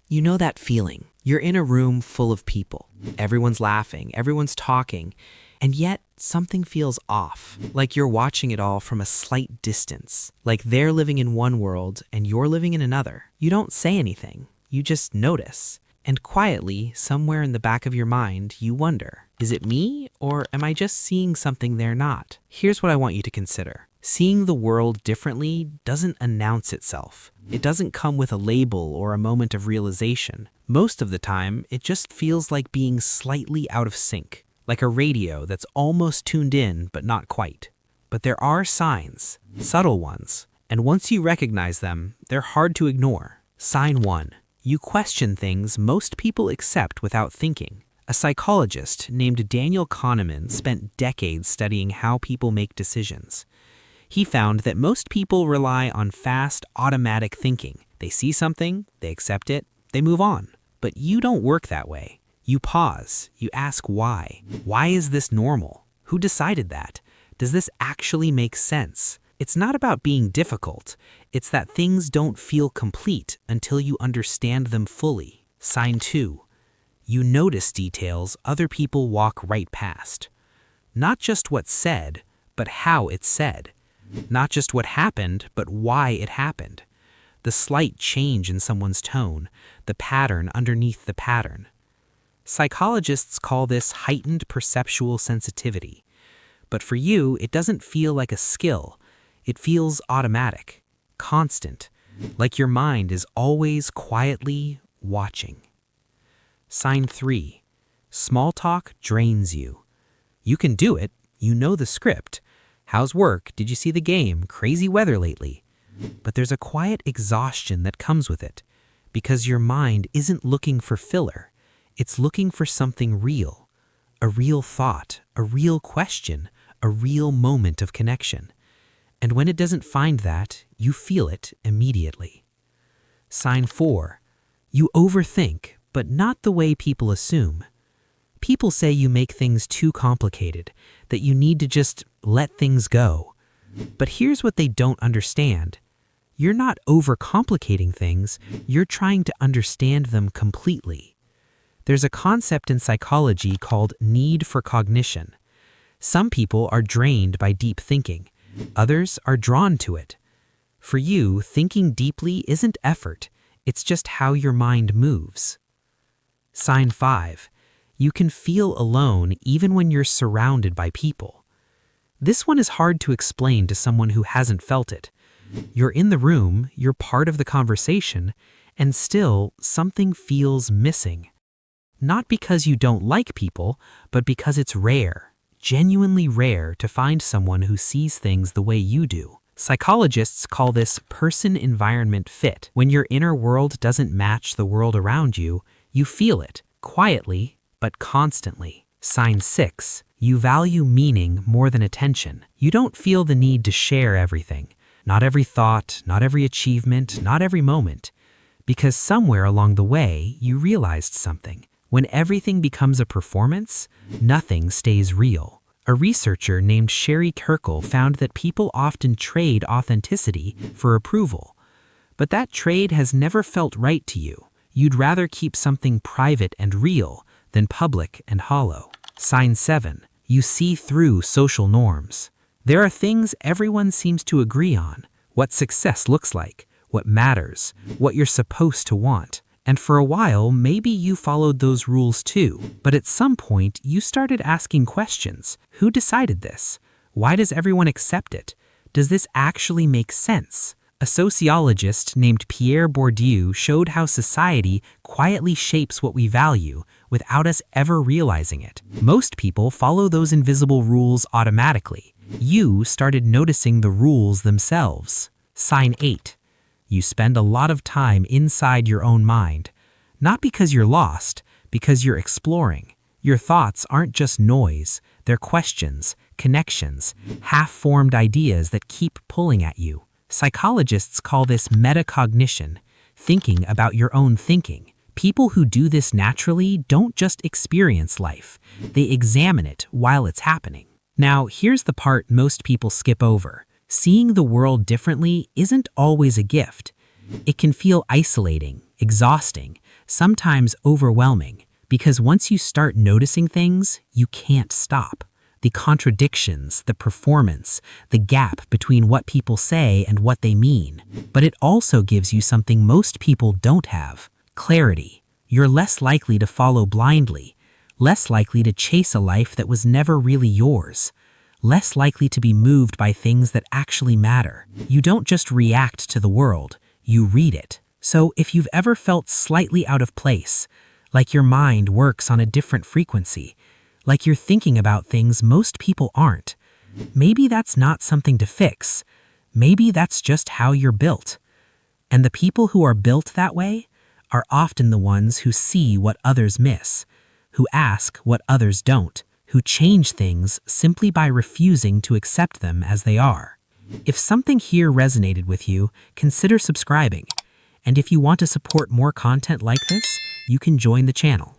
You know that feeling. You're in a room full of people. Everyone's laughing, everyone's talking, and yet something feels off. Like you're watching it all from a slight distance. Like they're living in one world and you're living in another. You don't say anything. You just notice. And quietly, somewhere in the back of your mind, you wonder, is it me or am I just seeing something they're not? Here's what I want you to consider. Seeing the world differently doesn't announce itself. It doesn't come with a label or a moment of realization. Most of the time, it just feels like being slightly out of sync, like a radio that's almost tuned in but not quite. But there are signs, subtle ones, and once you recognize them, they're hard to ignore. Sign 1. You question things most people accept without thinking. A psychologist named Daniel Kahneman spent decades studying how people make decisions. He found that most people rely on fast, automatic thinking. They see something, they accept it, they move on. But you don't work that way. You pause, you ask why. Why is this normal? Who decided that? Does this actually make sense? It's not about being difficult. It's that things don't feel complete until you understand them fully. Sign 2. You notice details other people walk right past. Not just what's said, but how it's said. Not just what happened, but why it happened. The slight change in someone's tone, the pattern underneath the pattern. Psychologists call this heightened perceptual sensitivity. But for you, it doesn't feel like a skill. It feels automatic, constant, like your mind is always quietly watching. Sign 3. Small talk drains you. You can do it. You know the script. How's work? Did you see the game? Crazy weather lately. But there's a quiet exhaustion that comes with it, because your mind isn't looking for filler. It's looking for something real, a real thought, a real question, a real moment of connection. And when it doesn't find that, you feel it immediately. Sign 4. You overthink, but not the way people assume. People say you make things too complicated, that you need to just let things go. But here's what they don't understand. You're not overcomplicating things, you're trying to understand them completely. There's a concept in psychology called need for cognition. Some people are drained by deep thinking, others are drawn to it. For you, thinking deeply isn't effort, it's just how your mind moves. Sign 5. You can feel alone even when you're surrounded by people. This one is hard to explain to someone who hasn't felt it. You're in the room, you're part of the conversation, and still something feels missing. Not because you don't like people, but because it's rare, genuinely rare to find someone who sees things the way you do. Psychologists call this person-environment fit. When your inner world doesn't match the world around you, you feel it, quietly, but constantly. Sign 6. You value meaning more than attention. You don't feel the need to share everything. Not every thought, not every achievement, not every moment. Because somewhere along the way, you realized something. When everything becomes a performance, nothing stays real. A researcher named Turkle found that people often trade authenticity for approval. But that trade has never felt right to you. You'd rather keep something private and real than public and hollow. Sign 7. You see through social norms. There are things everyone seems to agree on. What success looks like, what matters, what you're supposed to want. And for a while, maybe you followed those rules too. But at some point, you started asking questions. Who decided this? Why does everyone accept it? Does this actually make sense? A sociologist named Pierre Bourdieu showed how society quietly shapes what we value without us ever realizing it. Most people follow those invisible rules automatically. You started noticing the rules themselves. Sign 8. You spend a lot of time inside your own mind. Not because you're lost, because you're exploring. Your thoughts aren't just noise, they're questions, connections, half-formed ideas that keep pulling at you. Psychologists call this metacognition, thinking about your own thinking. People who do this naturally don't just experience life, they examine it while it's happening. Now, here's the part most people skip over. Seeing the world differently isn't always a gift. It can feel isolating, exhausting, sometimes overwhelming, because once you start noticing things, you can't stop. The contradictions, the performance, the gap between what people say and what they mean. But it also gives you something most people don't have: clarity. You're less likely to follow blindly, less likely to chase a life that was never really yours, less likely to be moved by things that actually matter. You don't just react to the world, you read it. So if you've ever felt slightly out of place, like your mind works on a different frequency, like you're thinking about things most people aren't, maybe that's not something to fix. Maybe that's just how you're built. And the people who are built that way are often the ones who see what others miss, who ask what others don't, who change things simply by refusing to accept them as they are. If something here resonated with you, consider subscribing. And if you want to support more content like this, you can join the channel.